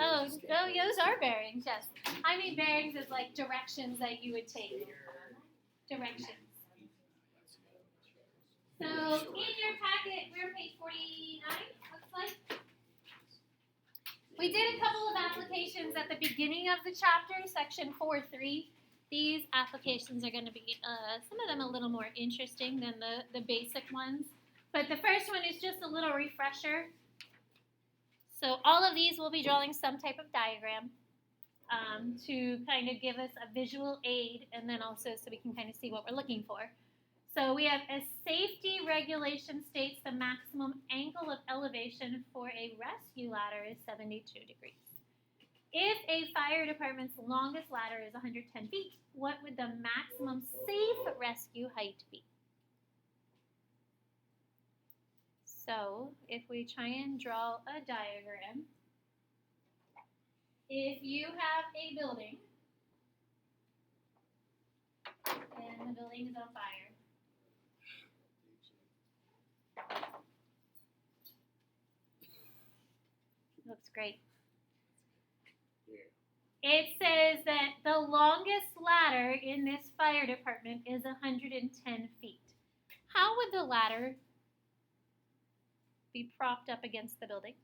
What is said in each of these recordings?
Oh, those are bearings, yes. I mean bearings is like directions that you would take. Directions. So in your packet, we're page 49, looks like. We did a couple of applications at the beginning of the chapter, section 4.3. These applications are going to be, some of them a little more interesting than the basic ones. But the first one is just a little refresher. So all of these will be drawing some type of diagram to kind of give us a visual aid, and then also so we can kind of see what we're looking for. So we have a safety regulation states the maximum angle of elevation for a rescue ladder is 72 degrees. If a fire department's longest ladder is 110 feet, what would the maximum safe rescue height be? So if we try and draw a diagram, if you have a building and the building is on fire, looks great. It says that the longest ladder in this fire department is 110 feet. How would the ladder be propped up against the building?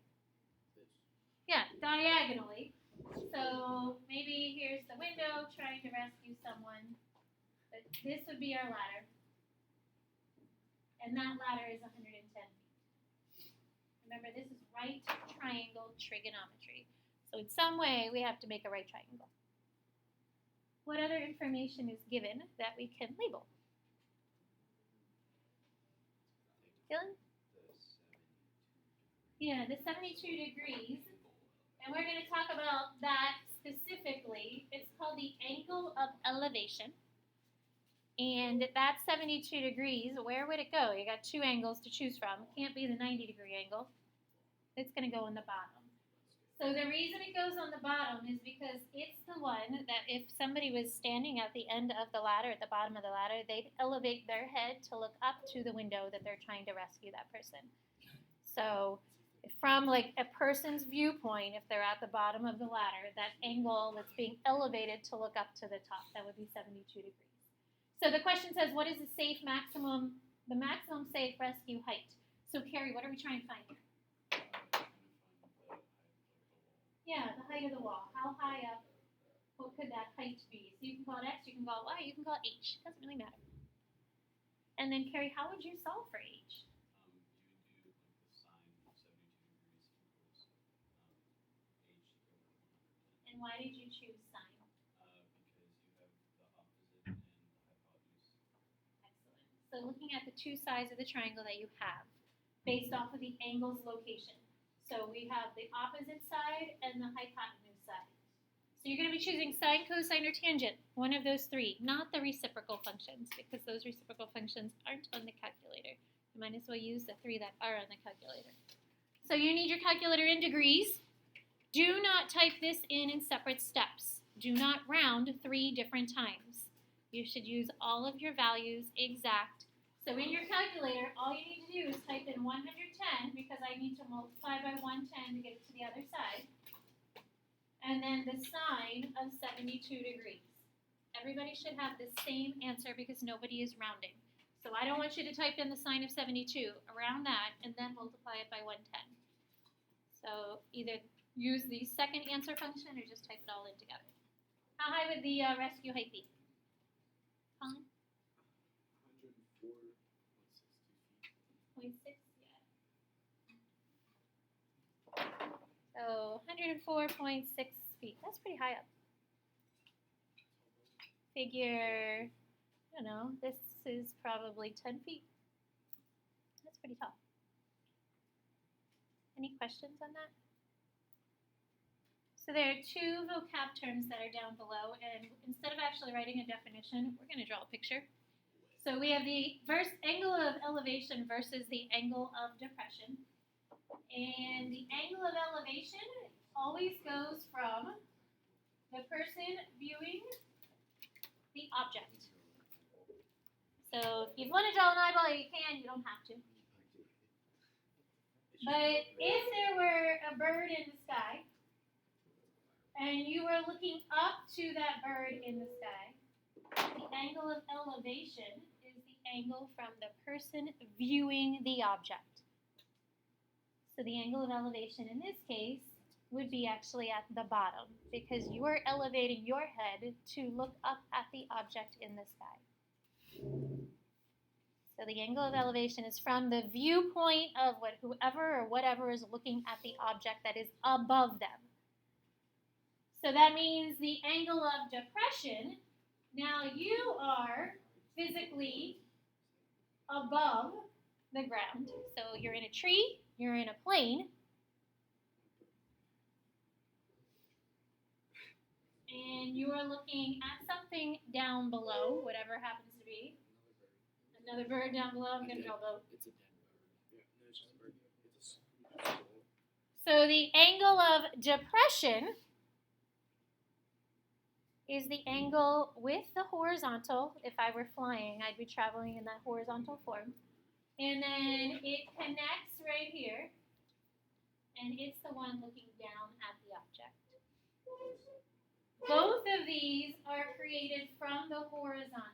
Yeah, diagonally. So maybe here's the window trying to rescue someone. But this would be our ladder. And that ladder is 110 feet. Remember, this is right triangle trigonometry. So in some way, we have to make a right triangle. What other information is given that we can label? Dylan? Yeah, the 72 degrees. And we're going to talk about that specifically. It's called the angle of elevation. And that 72 degrees, where would it go? You got two angles to choose from. It can't be the 90-degree angle. It's going to go in the bottom. So the reason it goes on the bottom is because it's the one that if somebody was standing at the end of the ladder, at the bottom of the ladder, they'd elevate their head to look up to the window that they're trying to rescue that person. So from like a person's viewpoint, if they're at the bottom of the ladder, that angle that's being elevated to look up to the top, that would be 72 degrees. So the question says, what is the maximum safe rescue height? So Carrie, what are we trying to find here? Yeah, the height of the wall. How high up? What could that height be? So you can call it X, you can call it Y, you can call it H. Doesn't really matter. And then Carrie, how would you solve for H? You would do like the sine of 72 degrees equals H equal to 110. And why did you choose sine? Because you have the opposite and the hypotenuse. Excellent. So looking at the two sides of the triangle that you have, based off of the angle's location. So we have the opposite side and the hypotenuse side. So you're going to be choosing sine, cosine, or tangent, one of those three, not the reciprocal functions, because those reciprocal functions aren't on the calculator. You might as well use the three that are on the calculator. So you need your calculator in degrees. Do not type this in separate steps. Do not round 3 different times. You should use all of your values exact. So in your calculator, all you need to do is type in 110 because I need to multiply by 110 to get it to the other side. And then the sine of 72 degrees. Everybody should have the same answer because nobody is rounding. So I don't want you to type in the sine of 72, around that, and then multiply it by 110. So either use the second answer function or just type it all in together. How high would the rescue height be? Colin? 0.6, yeah. So 104.6 feet. That's pretty high up. Figure, I don't know, this is probably 10 feet. That's pretty tall. Any questions on that? So there are 2 vocab terms that are down below, and instead of actually writing a definition, we're going to draw a picture. So we have the angle of elevation versus the angle of depression. And the angle of elevation always goes from the person viewing the object. So if you want to draw an eyeball, you can, you don't have to. But if there were a bird in the sky, and you are looking up to that bird in the sky, the angle of elevation is the angle from the person viewing the object. So the angle of elevation in this case would be actually at the bottom because you are elevating your head to look up at the object in the sky. So the angle of elevation is from the viewpoint of whoever or whatever is looking at the object that is above them. So that means the angle of depression, now you are physically above the ground. So you're in a tree, you're in a plane, and you are looking at something down below, whatever happens to be. Another bird down below. I'm going to draw a boat. It's a dead bird. Yeah, no, it's just a bird. It's a school. So the angle of depression is the angle with the horizontal. If I were flying, I'd be traveling in that horizontal form. And then it connects right here, and it's the one looking down at the object. Both of these are created from the horizontal.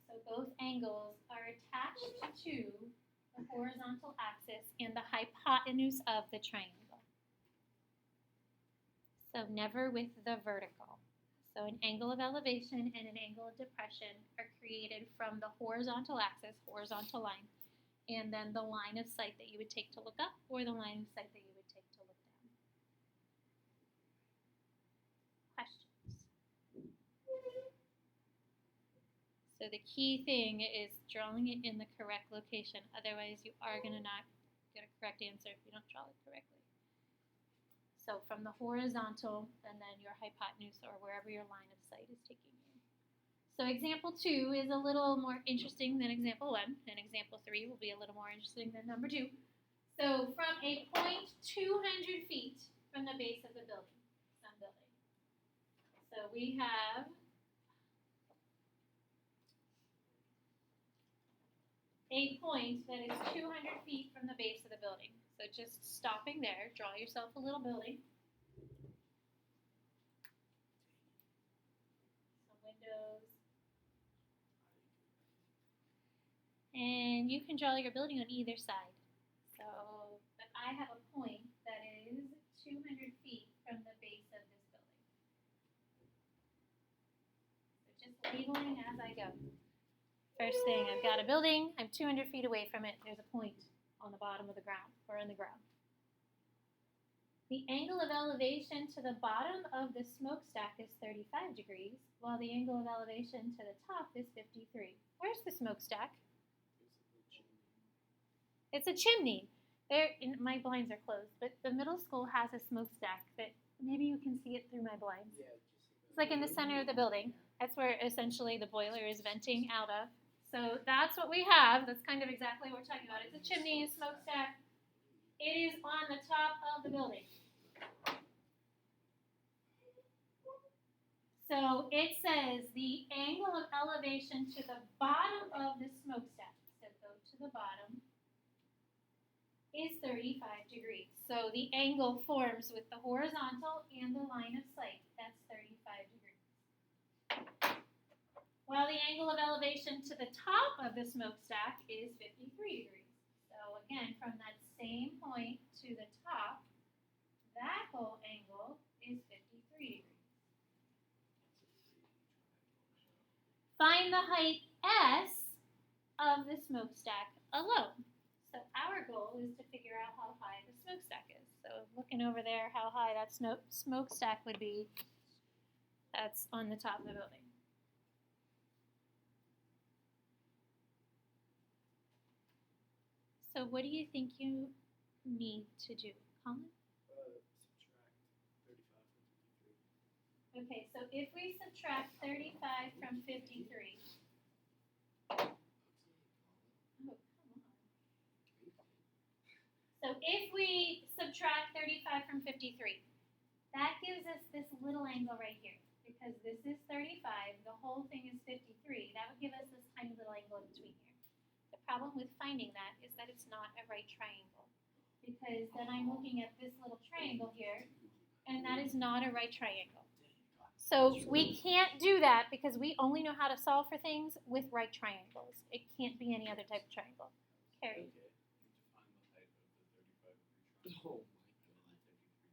So both angles are attached to the horizontal axis and the hypotenuse of the triangle. So never with the vertical. So an angle of elevation and an angle of depression are created from the horizontal axis, horizontal line, and then the line of sight that you would take to look up or the line of sight that you would take to look down. Questions? So the key thing is drawing it in the correct location. Otherwise, you are going to not get a correct answer if you don't draw it correctly. So from the horizontal and then your hypotenuse or wherever your line of sight is taking you. So example 2 is a little more interesting than example 1, and example 3 will be a little more interesting than number 2. So from a point 200 feet from the base of the building, some building. So we have a point that is 200 feet from the base of the building. So just stopping there, draw yourself a little building. Some windows. And you can draw your building on either side. So, but I have a point that is 200 feet from the base of this building. So just labeling as I go. First thing, I've got a building, I'm 200 feet away from it, there's a point on the bottom of the ground, or in the ground. The angle of elevation to the bottom of the smokestack is 35 degrees, while the angle of elevation to the top is 53. Where's the smokestack? It's a chimney. My blinds are closed, but the middle school has a smokestack that maybe you can see it through my blinds. It's like in the center of the building. That's where essentially the boiler is venting out of. So that's what we have. That's kind of exactly what we're talking about. It's a chimney, a smokestack. It is on the top of the building. So it says the angle of elevation to the bottom of the smokestack, so go to the bottom, is 35 degrees. So the angle forms with the horizontal and the line of sight. That's 35 degrees. While the angle of elevation to the top of the smokestack is 53 degrees. So again, from that same point to the top, that whole angle is 53 degrees. Find the height S of the smokestack alone. So our goal is to figure out how high the smokestack is. So looking over there, how high that smokestack would be, that's on the top of the building. So what do you think you need to do, Colin? Okay, so if we subtract 35 from 53, oh, come on. So if we subtract 35 from 53, that gives us this little angle right here, because because this is 35, the whole thing is 53, that would give us this tiny little angle in between here. The problem with finding that is that it's not a right triangle, because then I'm looking at this little triangle here, and that is not a right triangle. So we can't do that because we only know how to solve for things with right triangles. It can't be any other type of triangle. Carrie. Okay. You define the height of the 35 degree triangle. Oh And then the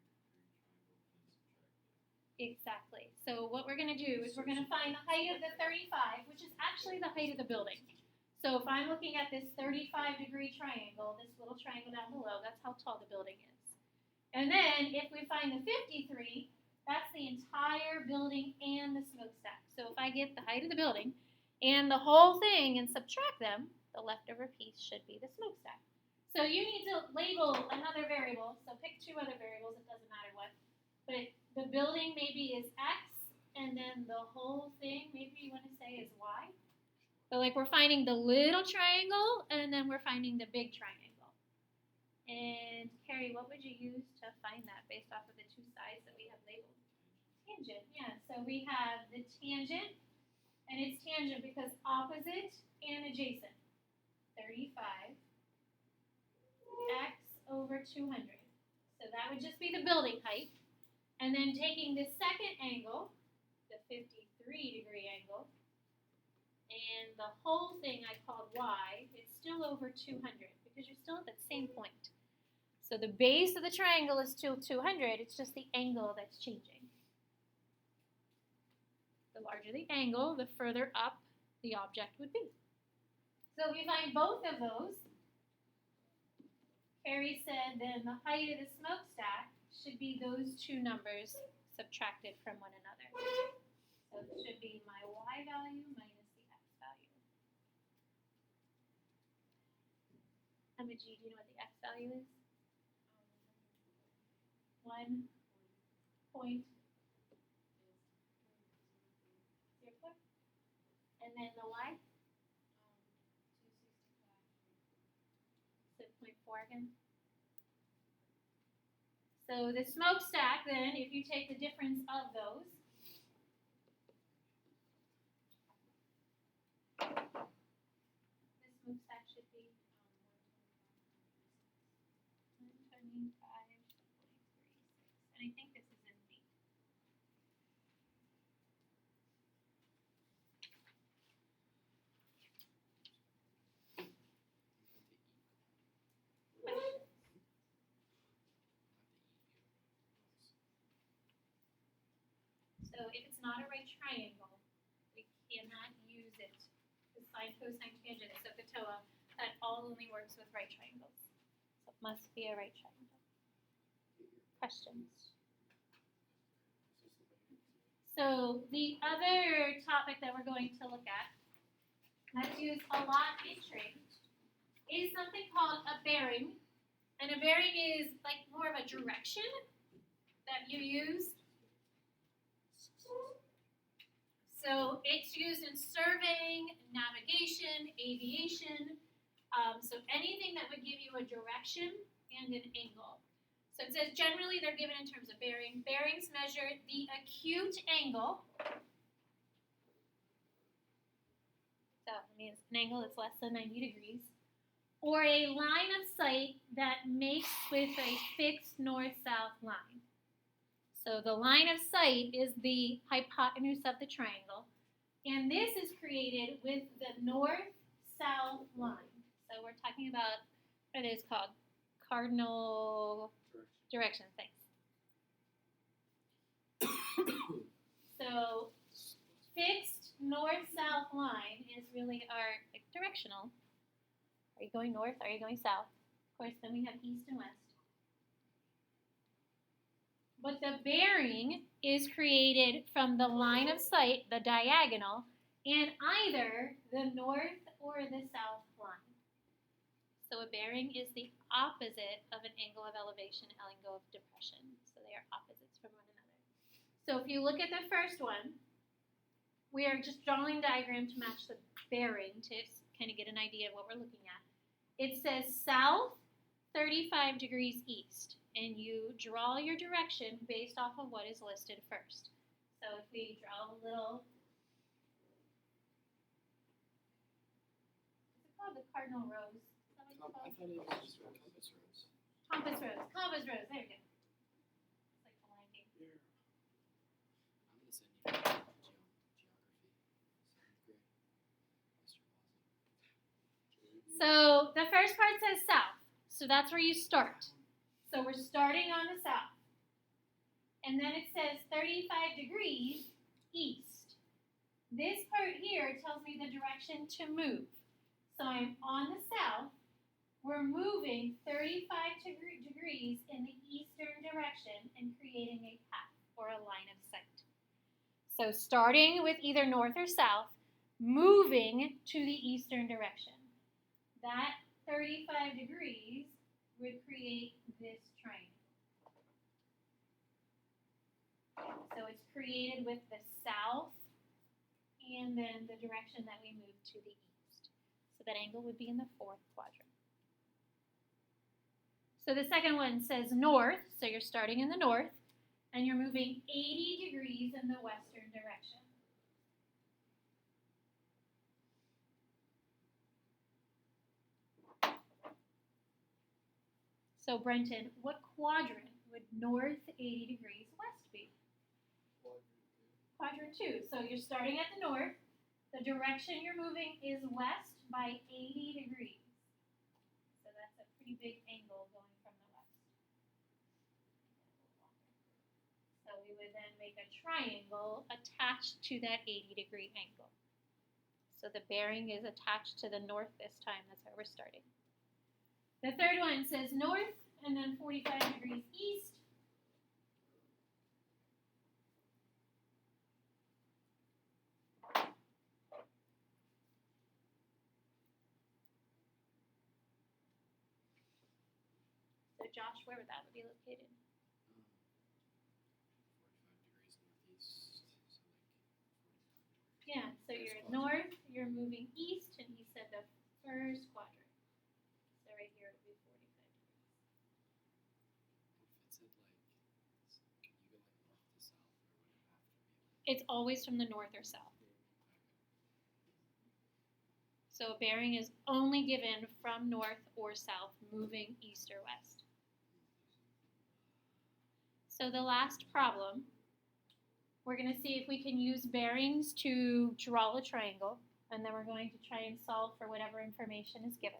53 degree triangle and then subtract it. Exactly. So what we're going to do is we're going to find the height of the 35, which is actually the height of the building. So if I'm looking at this 35-degree triangle, this little triangle down below, that's how tall the building is. And then if we find the 53, that's the entire building and the smokestack. So if I get the height of the building and the whole thing and subtract them, the leftover piece should be the smokestack. So you need to label another variable. So pick two other variables, it doesn't matter what. But the building maybe is X, and then the whole thing maybe you want to say is Y. So like we're finding the little triangle, and then we're finding the big triangle. And Carrie, what would you use to find that based off of the two sides that we have labeled? Tangent, yeah. So we have the tangent, and it's tangent because opposite and adjacent. 35 x over 200. So that would just be the building height. And then taking the second angle, the 53-degree angle, and the whole thing I called y, it's still over 200 because you're still at that same point. So the base of the triangle is still 200, it's just the angle that's changing. The larger the angle, the further up the object would be. So if we find both of those, Carrie said then the height of the smokestack should be those two numbers subtracted from one another. So it should be my y value minus the x value. Emma G, do you know what the x value is? 1.04. And then the y? 6.4 again. So the smokestack then, if you take the difference of those, the smokestack should be 125.36. And I think this is in feet. So if it's not a right triangle, we cannot use it. The sine, cosine, tangent, SOHCAHTOA, that all only works with right triangles. So it must be a right triangle. Questions? So the other topic that we're going to look at, that's used a lot in trig, is something called a bearing. And a bearing is like more of a direction that you use. So it's used in surveying, navigation, aviation, so anything that would give you a direction and an angle. So it says generally they're given in terms of bearing. Bearings measure the acute angle. So it means an angle that's less than 90 degrees. Or a line of sight that makes with a fixed north-south line. So the line of sight is the hypotenuse of the triangle. And this is created with the north-south line. So we're talking about what it is called cardinal direction. Thanks. So fixed north-south line is really our directional. Are you going north? Are you going south? Of course, then we have east and west. But the bearing is created from the line of sight, the diagonal, and either the north or the south line. So a bearing is the opposite of an angle of elevation, angle of depression. So they are opposites from one another. So if you look at the first one, we are just drawing a diagram to match the bearing to kind of get an idea of what we're looking at. It says south 35 degrees east. And you draw your direction based off of what is listed first. So if we draw a little, is it called the cardinal rose? Is that what it's I called? thought it was just a compass rose. Compass rose. Compass rose. There we go. It's like the line game. Here. I'm gonna send you geography. 7th grade. Mr. Bosniak. So the first part says south. So that's where you start. So we're starting on the south. And then it says 35 degrees east. This part here tells me the direction to move. So I'm on the south. We're moving 35 degrees in the eastern direction and creating a path or a line of sight. So starting with either north or south, moving to the eastern direction. That 35 degrees would create this triangle. So it's created with the south and then the direction that we move to the east. So that angle would be in the 4th quadrant. So the second one says north, so you're starting in the north, and you're moving 80 degrees in the western direction. So Brenton, what quadrant would north 80 degrees west be? Quadrant 2. So you're starting at the north. The direction you're moving is west by 80 degrees. So that's a pretty big angle going from the west. So we would then make a triangle attached to that 80-degree angle. So the bearing is attached to the north this time. That's how we're starting. The third one says north and then 45 degrees east. So Josh, where would that be located? 45 degrees northeast. So like 45 degrees. Yeah, so First you're quadrant. north, you're moving east, and he said the first quadrant. So right here would be 45 degrees. If it said like, can you go like north to south, or would it have to be like? It's always from the north or south. So a bearing is only given from north or south, moving east or west. So the last problem, we're going to see if we can use bearings to draw a triangle, and then we're going to try and solve for whatever information is given.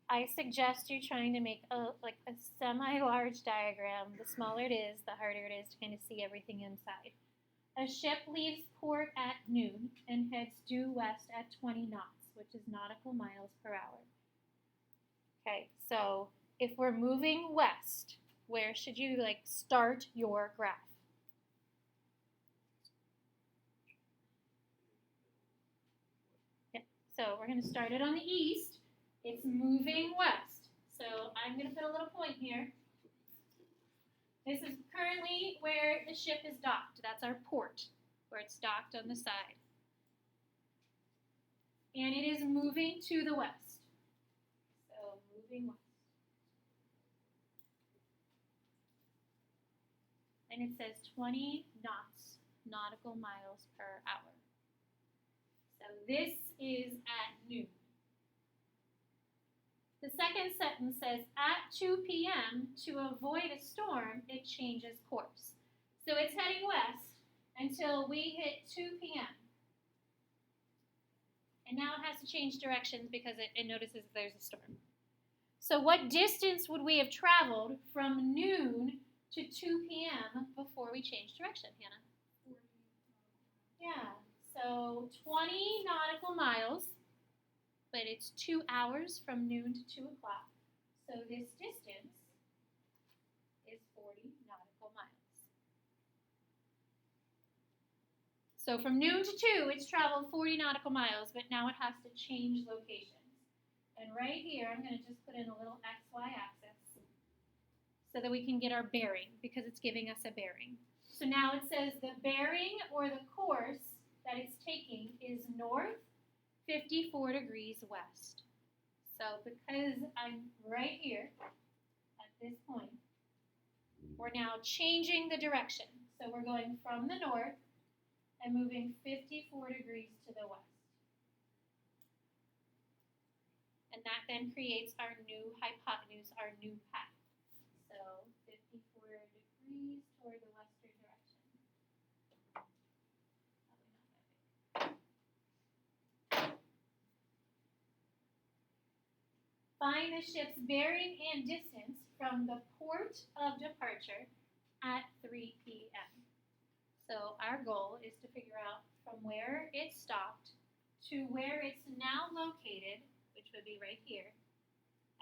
I suggest you trying to make a semi-large diagram. The smaller it is, the harder it is to kind of see everything inside. A ship leaves port at noon and heads due west at 20 knots, which is nautical miles per hour. Okay, so if we're moving west, where should you start your graph? Yeah, so we're going to start it on the east. It's moving west. So I'm going to put a little point here. This is currently where the ship is docked. That's our port, where it's docked on the side. And it is moving to the west. So moving west. And it says 20 knots, nautical miles per hour. So this is at noon. The second sentence says, at 2 p.m., to avoid a storm, it changes course. So it's heading west until we hit 2 p.m. And now it has to change directions because it notices there's a storm. So what distance would we have traveled from noon to 2 p.m. before we changed direction, Hannah? 40. Yeah, so 20 nautical miles. But it's 2 hours from noon to 2 o'clock. So this distance is 40 nautical miles. So from noon to 2, it's traveled 40 nautical miles, but now it has to change locations. And right here, I'm going to just put in a little XY axis so that we can get our bearing, because it's giving us a bearing. So now it says the bearing or the course that it's taking is north 54 degrees west. So because I'm right here at this point, we're now changing the direction. So we're going from the north and moving 54 degrees to the west. And that then creates our new hypotenuse, our new path. So 54 degrees toward the western direction. Find the ship's bearing and distance from the port of departure at 3 p.m. So our goal is to figure out from where it stopped to where it's now located, which would be right here,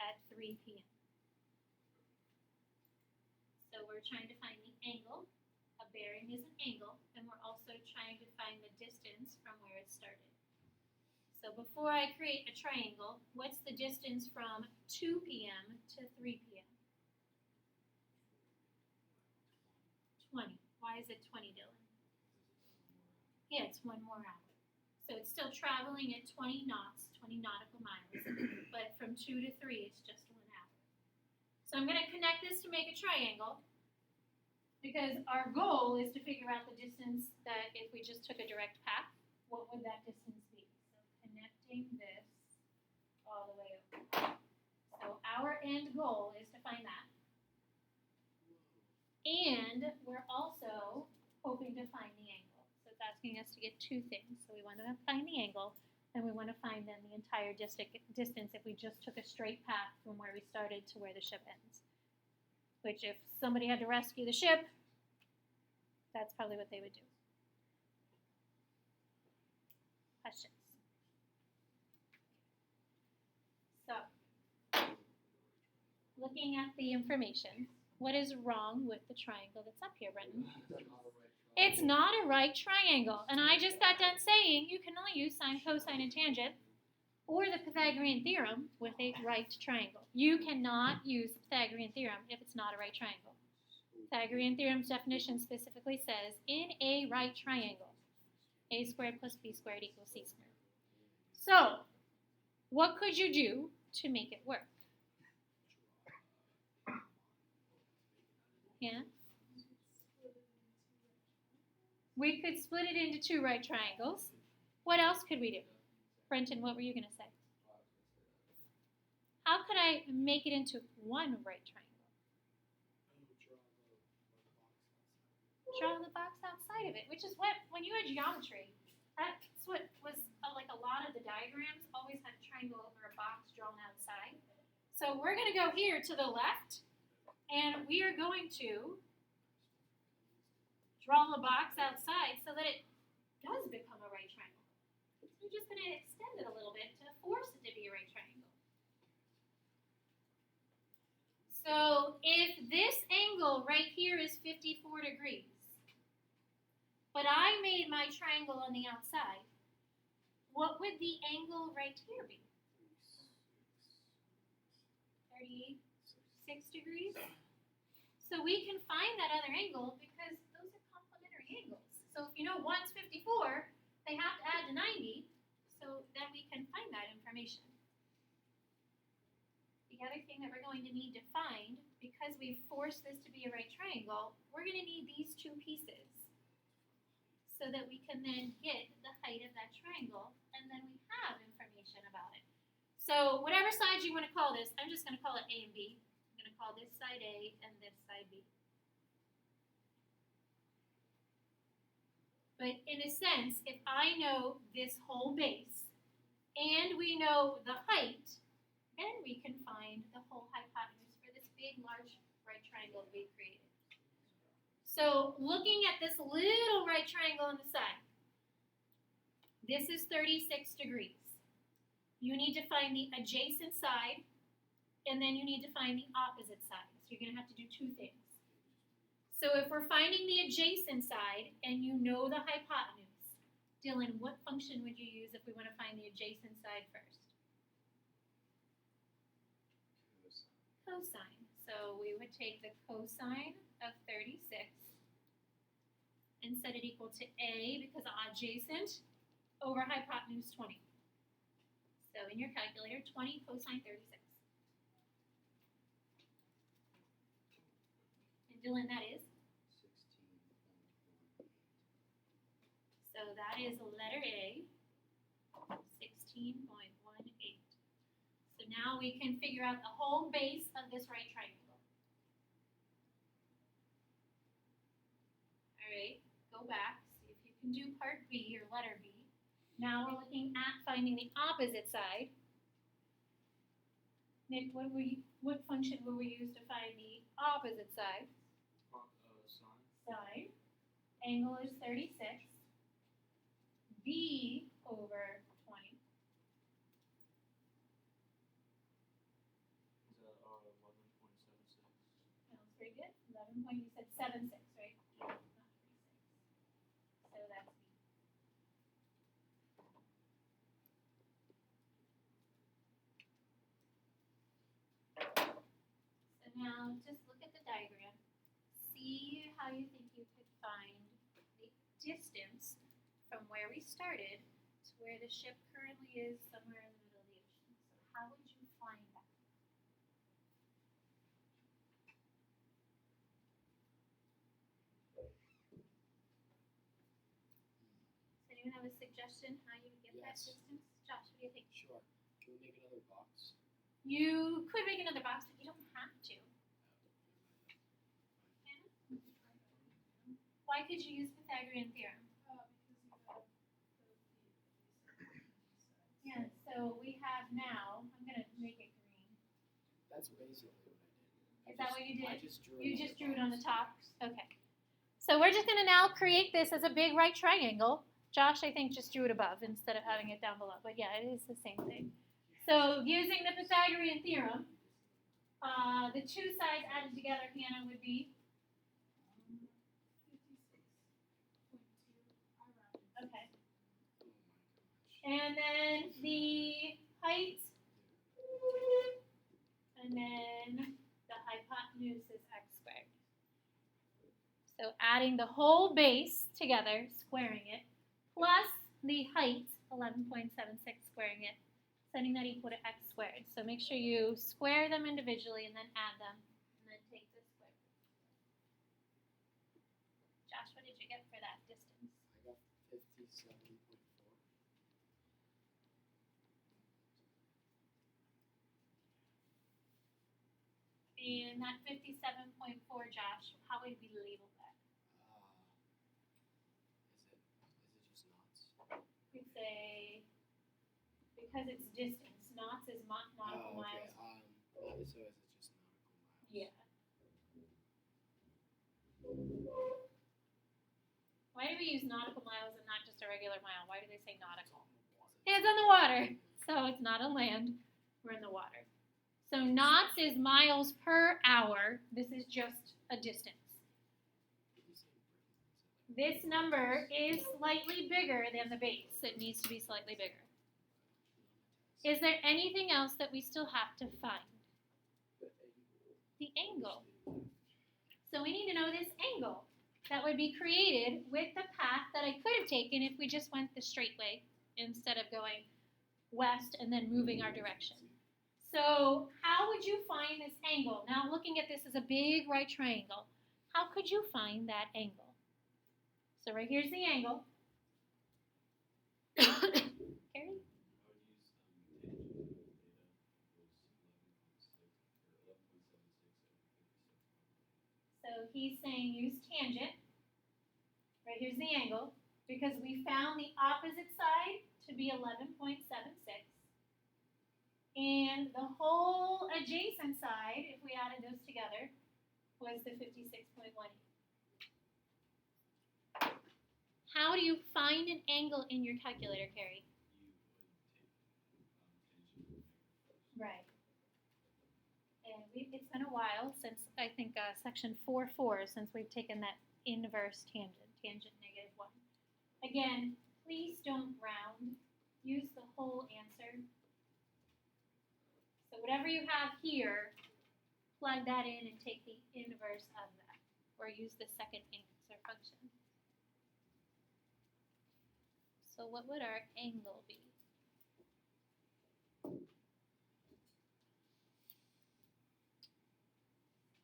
at 3 p.m. So we're trying to find the angle. A bearing is an angle, and we're also trying to find the distance from where it started. So before I create a triangle, what's the distance from 2 p.m. to 3 p.m.? 20. Why is it 20, Dylan? Yeah, it's 1 more hour. So it's still traveling at 20 knots, 20 nautical miles, but from 2 to 3, it's just 1 hour. So I'm going to connect this to make a triangle, because our goal is to figure out the distance that if we just took a direct path, what would that distance be? So connecting this all the way over. So our end goal is to find that. And we're also hoping to find the angle. So it's asking us to get two things. So we want to find the angle, and we want to find then the entire distance if we just took a straight path from where we started to where the ship ends. Which if somebody had to rescue the ship, that's probably what they would do. Questions? So, looking at the information, what is wrong with the triangle that's up here, Brenton? It's not a right triangle. And I just got done saying you can only use sine, cosine, and tangent, or the Pythagorean theorem with a right triangle. You cannot use the Pythagorean theorem if it's not a right triangle. Pythagorean theorem's definition specifically says, in a right triangle, a squared plus b squared equals c squared. So, what could you do to make it work? Yeah? We could split it into 2 right triangles. What else could we do? Brenton, what were you going to say? How could I make it into 1 right triangle? Draw the box outside of it, which is what, when you had geometry, that's what was like a lot of the diagrams always had a triangle over a box drawn outside. So we're going to go here to the left, and we are going to draw the box outside so that it does become a right triangle. We're just going to extend it a little bit to force it to be a right triangle. So if this angle right here is 54 degrees, but I made my triangle on the outside, what would the angle right here be? 36 degrees? So we can find that other angle because those are complementary angles. So if you know one's 54, they have to add to 90, so then we can find that information. The other thing that we're going to need to find, because we've forced this to be a right triangle, we're going to need these 2 pieces so that we can then get the height of that triangle, and then we have information about it. So whatever sides you want to call this, I'm just going to call it A and B. I'm going to call this side A and this side B. But in a sense, if I know this whole base, and we know the height, then we can find the whole hypotenuse for this big, large right triangle we created. So looking at this little right triangle on the side, this is 36 degrees. You need to find the adjacent side, and then you need to find the opposite side. So you're going to have to do 2 things. So if we're finding the adjacent side, and you know the hypotenuse, Dylan, what function would you use if we want to find the adjacent side first? Cosine. So we would take the cosine of 36 and set it equal to A, because adjacent, over hypotenuse 20. So in your calculator, 20 cosine 36. And Dylan, that is? 16.18. So that is letter A, 16.18. So now we can figure out the whole base of this right triangle. All right, go back, see if you can do part B or letter B. Now we're looking at finding the opposite side. Nick, what function will we use to find the opposite side? Side. Angle is 36. B over 20. Is that 11.76? Sounds pretty good. 11 point, you said 7.6, right? Not 36. So that's B. So now just look at the diagram. See how you think you could find the distance from where we started to where the ship currently is somewhere in the middle of the ocean. So how would you find that? Does anyone have a suggestion how you would get that Yes. distance? Josh, what do you think? Sure. Can we make another box? You could make another box, but you don't have to. Why could you use Pythagorean theorem? Yeah, so we have now, I'm going to make it green. That's basically what I did. Is that what you did? I just drew You another just drew it on the box. top? Okay. So we're just going to now create this as a big right triangle. Josh, I think, just drew it above instead of having it down below. But yeah, it is the same thing. So using the Pythagorean theorem, the two sides added together, Hannah, would be? Okay. Oh my gosh. And then the height, and then the hypotenuse is x squared. So adding the whole base together, squaring it, plus the height, 11.76, squaring it, setting that equal to x squared. So make sure you square them individually and then add them, and then take the square. Josh, what did you get for that distance? I got 57.4. And that 57.4, Josh, how would we label that? Is it just knots? We'd say, because it's distance, knots is nautical Oh, miles. okay. So is it just nautical miles? Yeah. Why do we use nautical miles and not just a regular mile? Why do they say nautical? It's on the water, so it's not on land. We're in the water. So knots is miles per hour. This is just a distance. This number is slightly bigger than the base. It needs to be slightly bigger. Is there anything else that we still have to find? The angle. So we need to know this angle that would be created with the path that I could have taken if we just went the straight way instead of going west and then moving our direction. So how would you find this angle? Now looking at this as a big right triangle, how could you find that angle? So right here's the angle. Carrie? I would use tangent data equals 11.6 or 11.76 over 57.1. So he's saying use tangent. Right here's the angle because we found the opposite side to be 11.76. And the whole adjacent side, if we added those together, was the 56.18. How do you find an angle in your calculator, Carrie? You would take tangent of Right. And it's been a while since, I think, section 4.4, since we've taken that inverse tangent, tangent -1. Again, please don't round. Use the whole answer. So whatever you have here, plug that in and take the inverse of that, or use the second answer function. So what would our angle be?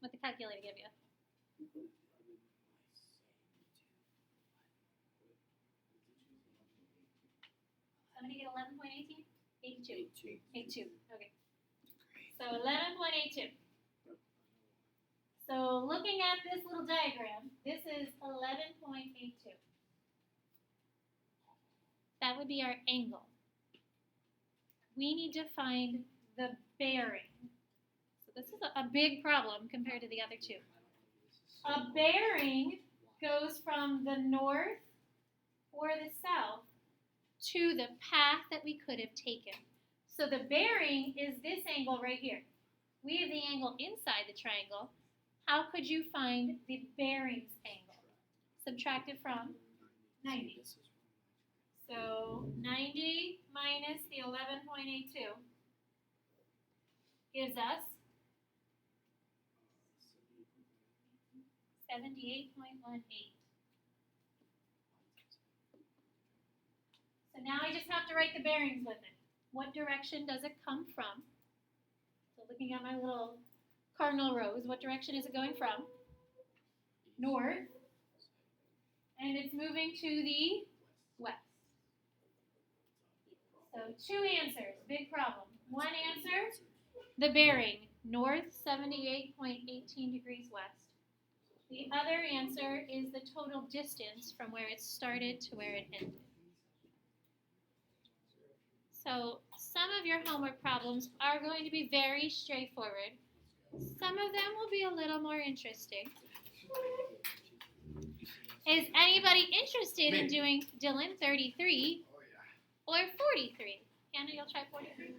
What the calculator give you? Somebody get 11.18? 82. 82. 82. Okay. So 11.82. So looking at this little diagram, this is 11.82. That would be our angle. We need to find the bearing. So this is a big problem compared to the other two. A bearing goes from the north or the south to the path that we could have taken. So the bearing is this angle right here. We have the angle inside the triangle. How could you find the bearings angle? Subtract it from 90. So 90 minus the 11.82 gives us 78.18. So now I just have to write the bearings with it. What direction does it come from? So looking at my little cardinal rose, what direction is it going from? North. And it's moving to the west. So two answers, big problem. One answer, the bearing, north 78.18 degrees west. The other answer is the total distance from where it started to where it ended. So some of your homework problems are going to be very straightforward. Some of them will be a little more interesting. Is anybody interested in doing Dylan 33 or 43? Hannah, you'll try 43?